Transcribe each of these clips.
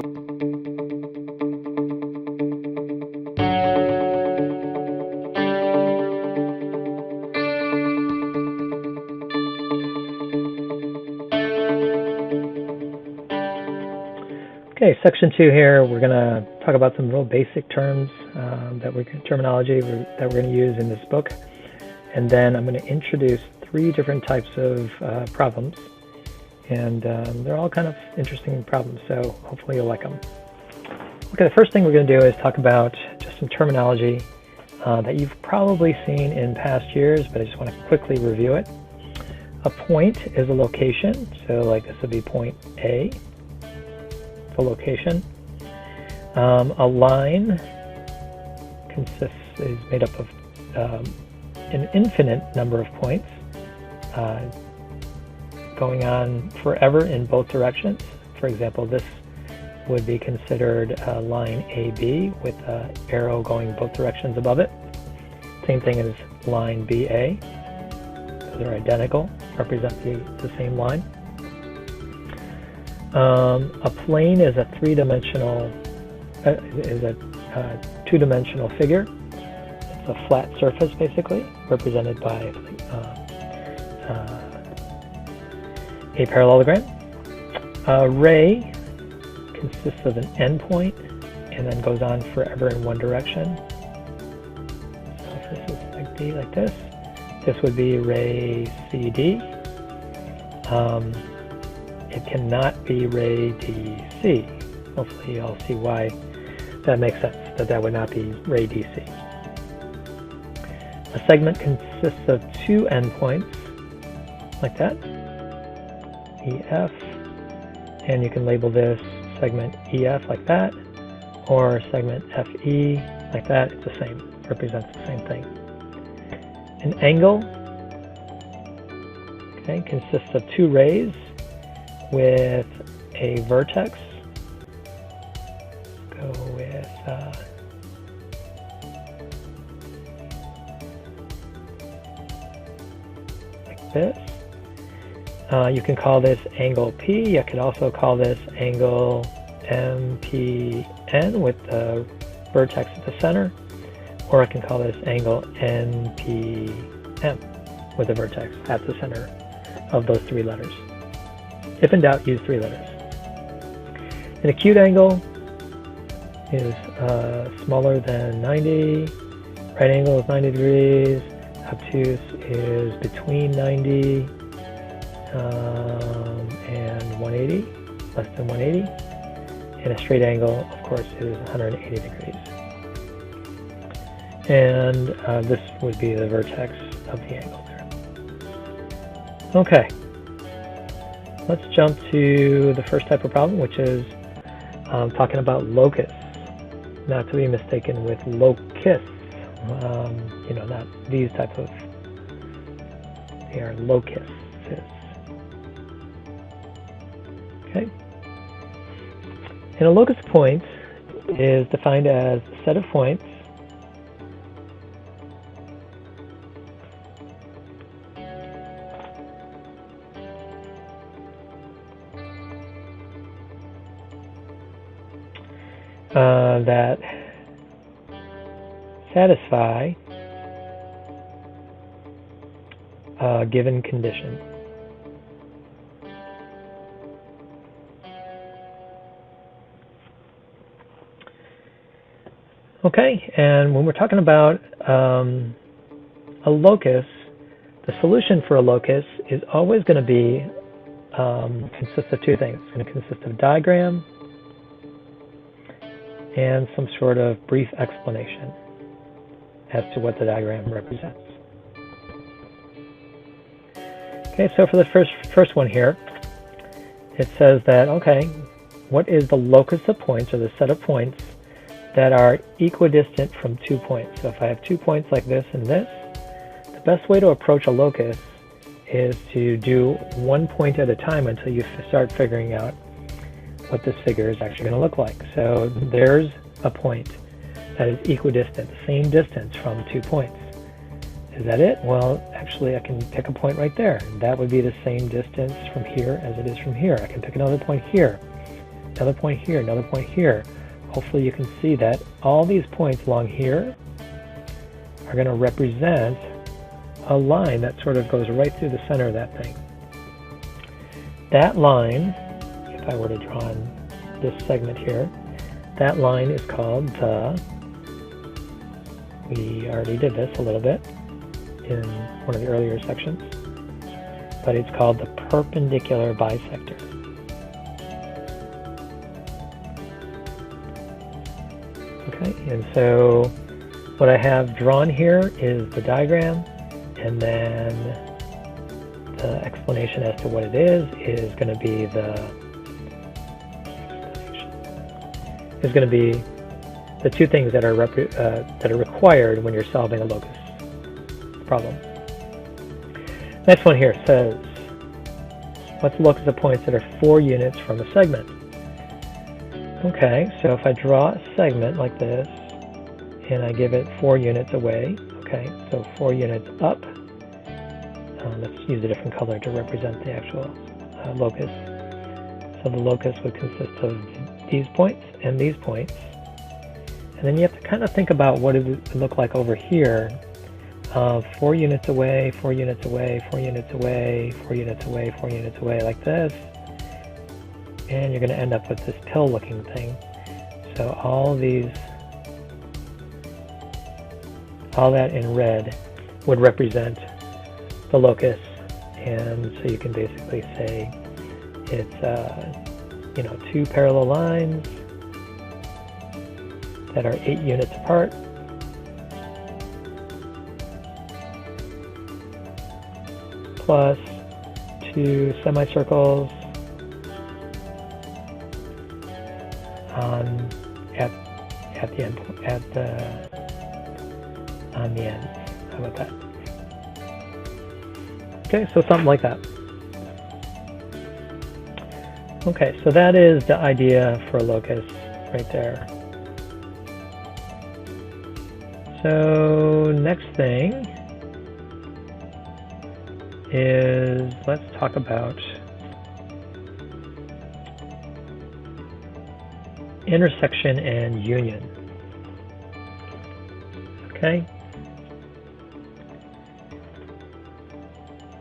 Okay, section 2 here, we're going to talk about some real basic terms, terminology that we're going to use in this book. And then I'm going to introduce 3 different types of problems. And they're all kind of interesting problems, so hopefully you'll like them. Okay, the first thing we're going to do is talk about just some terminology that you've probably seen in past years, but I just want to quickly review it. A point is a location, so like this would be point A. The location. A line is made up of an infinite number of points going on forever in both directions. For example, this would be considered line AB with an arrow going both directions above it. Same thing as line BA. They're identical, represent the same line. A plane is a two-dimensional figure. It's a flat surface, basically, represented by a parallelogram. A ray consists of an endpoint and then goes on forever in one direction. So if this is like D, like this would be ray CD. It cannot be ray DC. Hopefully you'll see why that makes sense, that would not be ray DC. A segment consists of 2 endpoints, like that, EF, and you can label this segment EF like that, or segment FE like that. It's the same, represents the same thing. An angle, okay, consists of 2 rays with a vertex. Go with like this. You can call this angle P. You could also call this angle MPN with the vertex at the center, or I can call this angle NPM with the vertex at the center of those 3 letters. If in doubt, use 3 letters. An acute angle is smaller than 90. Right angle is 90 degrees. Obtuse is between 90 and 180, less than 180. And a straight angle, of course, is 180 degrees. And this would be the vertex of the angle there. Okay. Let's jump to the first type of problem, which is talking about locus, not to be mistaken with locus. Not these types of, they are locuses. Okay. And a locus point is defined as a set of points that satisfy a given condition. Okay, and when we're talking about a locus, the solution for a locus is always going to be consists of 2 things. It's going to consist of a diagram and some sort of brief explanation as to what the diagram represents. Okay, so for the first one here, it says that, okay, what is the locus of points, or the set of points that are equidistant from 2 points? So if I have 2 points like this and this, the best way to approach a locus is to do 1 point at a time until you start figuring out what this figure is actually going to look like. So there's a point that is equidistant, the same distance from 2 points. Is that it? Well, actually I can pick a point right there. That would be the same distance from here as it is from here. I can pick another point here. another point here, another point here. Hopefully you can see that all these points along here are going to represent a line that sort of goes right through the center of that thing. That line, if I were to draw on this segment here, that line is called the, we already did this a little bit in one of the earlier sections, but it's called the perpendicular bisector. Okay, and so what I have drawn here is the diagram, and then the explanation as to what it is going to be the two things that are required when you're solving a locus problem. Next one here says, what's the locus of points that are 4 units from a segment? Okay, so if I draw a segment like this, and I give it 4 units away, okay, so 4 units up, let's use a different color to represent the actual locus. So the locus would consist of these points and these points. And then you have to kind of think about what it would look like over here. 4 units away, 4 units away, 4 units away, 4 units away, 4 units away, like this. And you're going to end up with this pill looking thing. So all that in red would represent the locus, and so you can basically say it's 2 parallel lines that are 8 units apart, plus 2 semicircles on the ends. How about that? Okay, so something like that. Okay, so that is the idea for a locus right there. So next thing is, let's talk about intersection and union. Okay.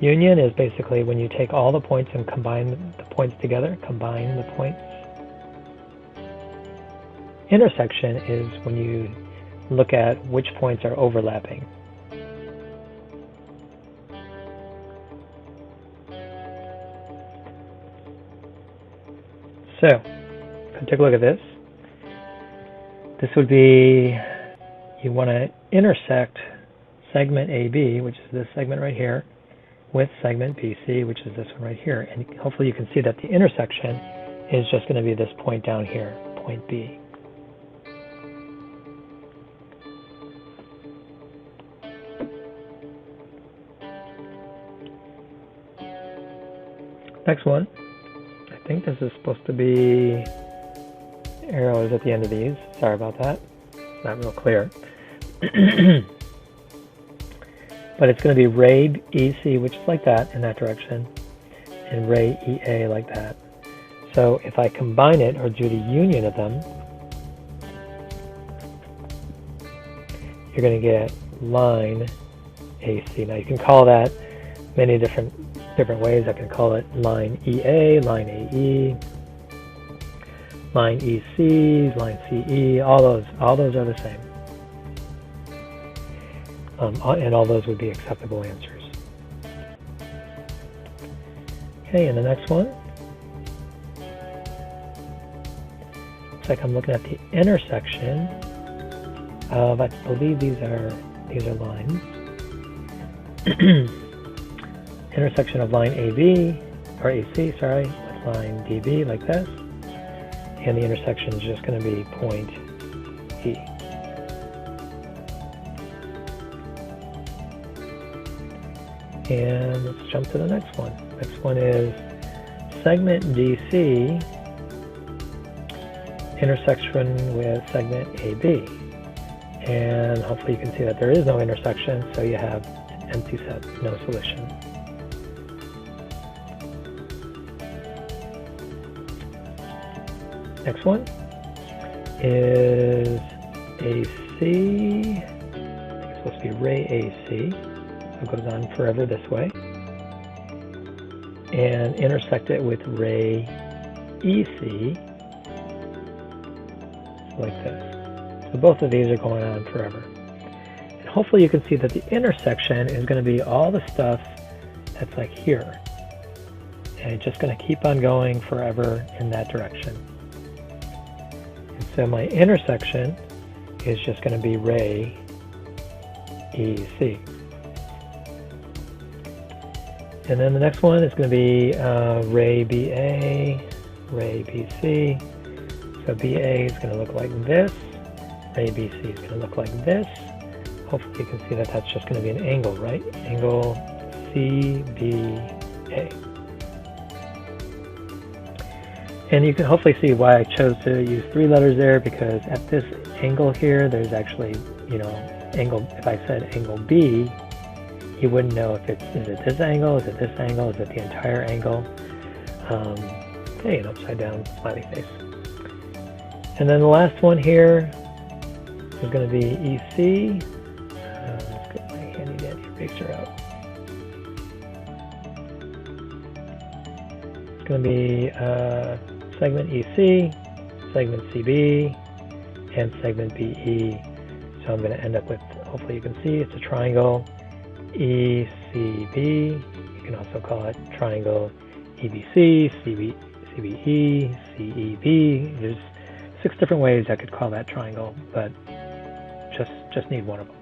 Union is basically when you take all the points and combine the points together, combine the points. Intersection is when you look at which points are overlapping. So, take a look at this. This would be, you want to intersect segment AB, which is this segment right here, with segment BC, which is this one right here. And hopefully you can see that the intersection is just going to be this point down here, point B. Next one. I think this is supposed to be arrows at the end of these. Sorry about that. It's not real clear. But it's going to be ray EC, which is like that, in that direction, and ray EA like that. So if I combine it, or do the union of them, you're going to get line AC. Now you can call that many different ways. I can call it line EA, line AE, line EC, line CE. All those are the same. And all those would be acceptable answers. Okay, and the next one. Looks like I'm looking at the intersection of, I believe these are lines. Intersection of line AB, or AC, sorry, with line DB like this. And the intersection is just going to be point E. And let's jump to the next one. Next one is segment DC intersection with segment AB. And hopefully you can see that there is no intersection, so you have empty set, no solution. Next one is AC. I think it's supposed to be ray AC. So it goes on forever this way. And intersect it with ray EC, like this. So both of these are going on forever. And hopefully you can see that the intersection is going to be all the stuff that's like here. And it's just going to keep on going forever in that direction. And so my intersection is just going to be ray EC. And then the next one is going to be ray BA, ray BC. So BA is going to look like this. Ray BC is going to look like this. Hopefully you can see that that's just going to be an angle, right? Angle CBA. And you can hopefully see why I chose to use 3 letters there, because at this angle here, there's actually, you know, angle, if I said angle B, you wouldn't know if it's, is it this angle, is it this angle, is it the entire angle? Hey, an upside down smiley face. And then the last one here is going to be EC. Let's get my handy dandy eraser out. It's going to be segment EC, segment CB, and segment BE. So I'm going to end up with, hopefully you can see, it's a triangle ECB. You can also call it triangle EBC, CBE, CEB. There's 6 different ways I could call that triangle, but just need one of them.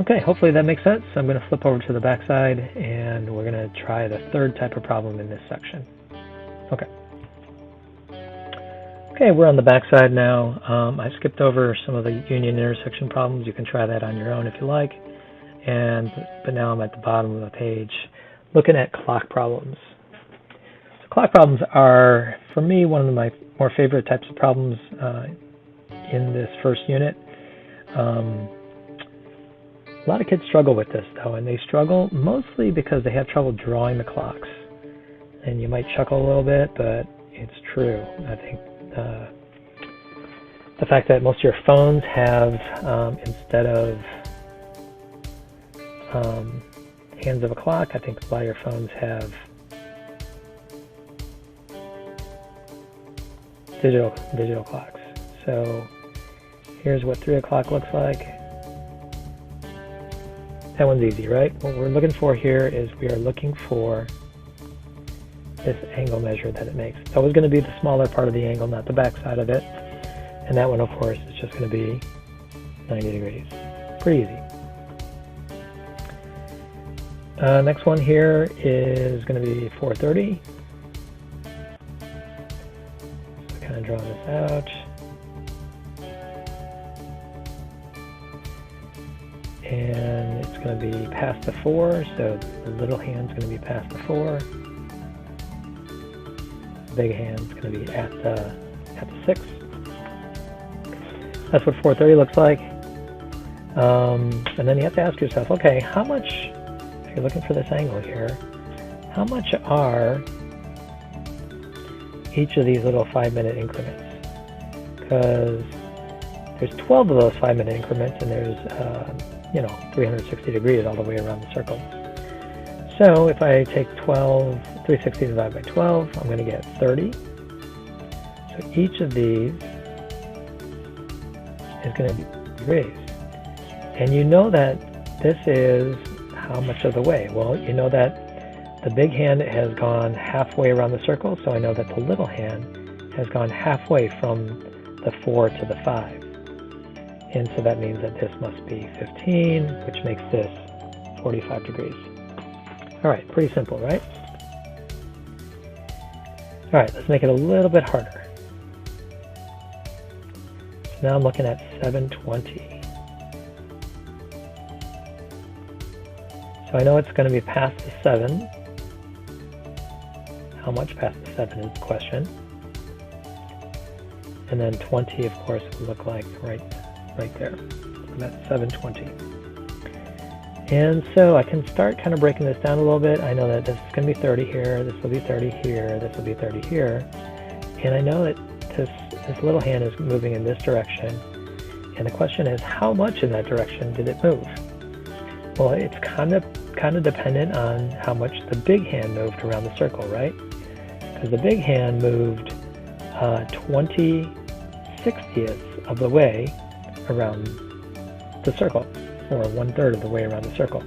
Okay, hopefully that makes sense. I'm going to flip over to the back side, and we're going to try the 3rd type of problem in this section. Okay, we're on the back side now. I skipped over some of the union intersection problems. You can try that on your own if you like. But now I'm at the bottom of the page looking at clock problems. So clock problems are, for me, one of my more favorite types of problems in this first unit. A lot of kids struggle with this, though, and they struggle mostly because they have trouble drawing the clocks. And you might chuckle a little bit, but it's true. I think the fact that most of your phones have, instead of hands of a clock, I think a lot of your phones have digital clocks. So here's what 3 o'clock looks like. That one's easy, right? What we're looking for here is we are looking for this angle measure that it makes. It's always going to be the smaller part of the angle, not the back side of it. And that one, of course, is just going to be 90 degrees. Pretty easy. Next one here is going to be 4:30. So kind of drawing this out. And it's going to be past the 4, so the little hand's going to be past the 4. The big hand's going to be at the 6. That's what 4:30 looks like. And then you have to ask yourself, okay, how much, if you're looking for this angle here, how much are each of these little 5-minute increments? Because there's 12 of those 5-minute increments, and there's 360 degrees all the way around the circle. So if I take 360 divided by 12, I'm going to get 30. So each of these is going to be degrees. And you know that this is how much of the way? Well, you know that the big hand has gone halfway around the circle, so I know that the little hand has gone halfway from the 4 to the 5. And so that means that this must be 15, which makes this 45 degrees. All right, pretty simple, right? All right, let's make it a little bit harder. So now I'm looking at 720. So I know it's going to be past the 7. How much past the 7 is the question. And then 20, of course, would look like right there. So that's 720. And so I can start kind of breaking this down a little bit. I know that this is going to be 30 here, this will be 30 here, this will be 30 here. And I know that this little hand is moving in this direction. And the question is, how much in that direction did it move? Well, it's kind of dependent on how much the big hand moved around the circle, right? Because the big hand moved 20/60ths of the way around the circle, or 1/3 of the way around the circle.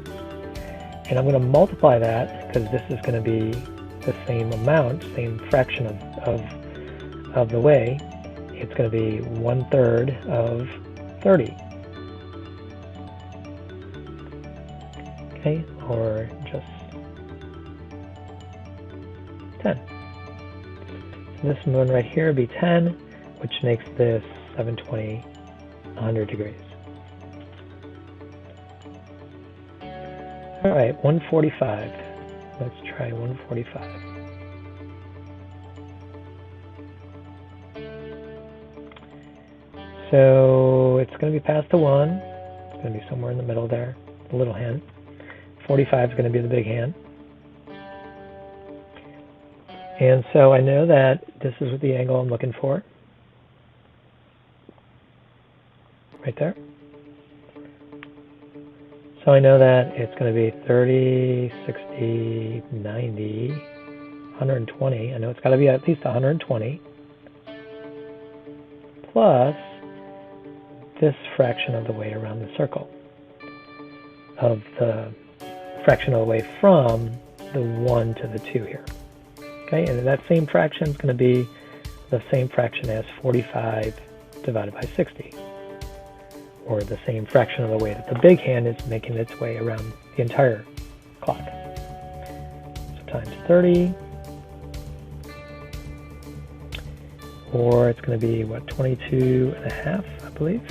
And I'm going to multiply that, because this is going to be the same amount, same fraction of the way. It's going to be 1/3 of 30. Okay, or just 10. So this one right here would be 10, which makes this 720 100 degrees. All right, 145. Let's try 145. So it's going to be past the 1. It's going to be somewhere in the middle there, the little hand. 45 is going to be the big hand. And so I know that this is the angle I'm looking for. Right there. So I know that it's going to be 30, 60, 90, 120. I know it's got to be at least 120. Plus this fraction of the way around the circle. Of the fraction of the way from the 1 to the 2 here. Okay, and that same fraction is going to be the same fraction as 45 divided by 60. Or the same fraction of the way that the big hand is making its way around the entire clock. So times 30. Or it's going to be, what, 22.5, I believe.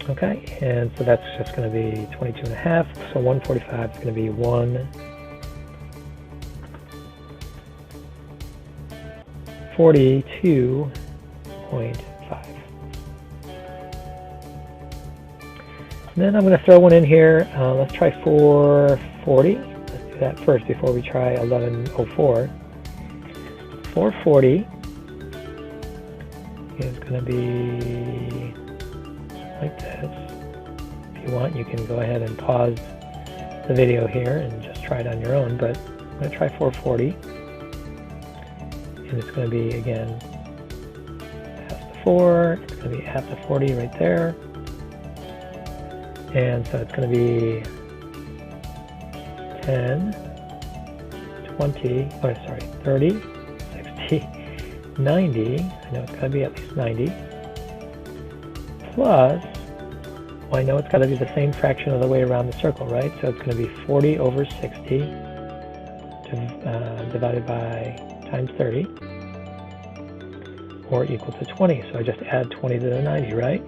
Okay, and so that's just going to be 22.5. So 145 is going to be 142.5. Then I'm going to throw one in here. Let's try 440. Let's do that first before we try 1104. 440 is going to be like this. If you want, you can go ahead and pause the video here and just try it on your own, but I'm going to try 440. And it's going to be, again, past the 4. It's going to be at the 40 right there. And so it's going to be 10, 20, 30, 60, 90. I know it's got to be at least 90. Plus, well, I know it's got to be the same fraction of the way around the circle, right? So it's going to be 40 over 60 divided by times 30, or equal to 20. So I just add 20 to the 90, right?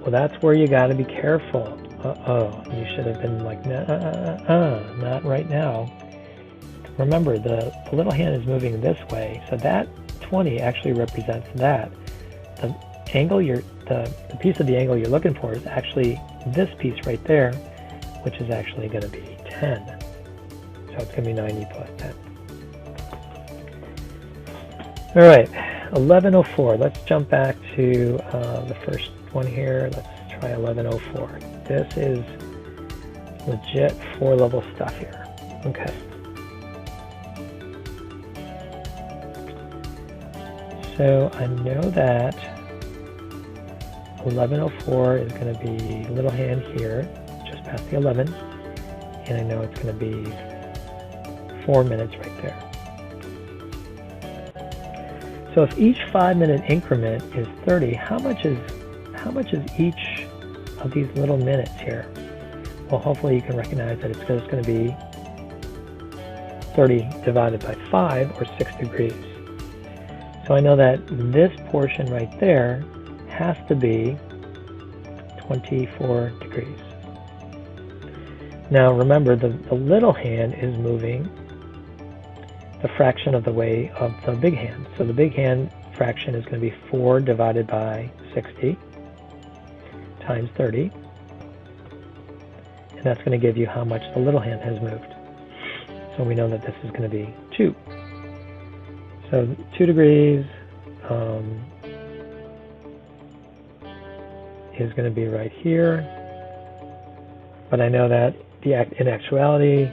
Well, that's where you got to be careful. You should have been like, not right now. Remember, the little hand is moving this way, so that 20 actually represents that. The angle the piece of the angle you're looking for is actually this piece right there, which is actually going to be 10. So it's going to be 90 plus 10. All right, 1104. Let's jump back to the first one here. Let's try 1104. This is legit 4-level stuff here. Okay. So I know that 1104 is going to be little hand here, just past the 11, and I know it's going to be 4 minutes right there. So if each 5-minute increment is 30, how much is each of these little minutes here? Well, hopefully you can recognize that it's just going to be 30 divided by 5, or 6 degrees. So I know that this portion right there has to be 24 degrees. Now remember, the little hand is moving the fraction of the way of the big hand. So the big hand fraction is going to be 4 divided by 60 times 30. And that's going to give you how much the little hand has moved. So we know that this is going to be 2. So 2 degrees is going to be right here. But I know that in actuality,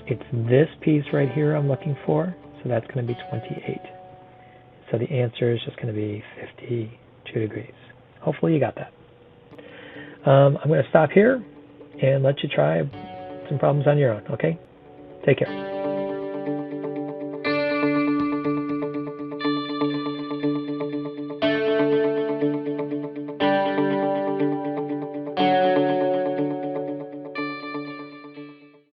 it's this piece right here I'm looking for. So that's going to be 28. So the answer is just going to be 52 degrees. Hopefully you got that. I'm going to stop here and let you try some problems on your own, okay? Take care.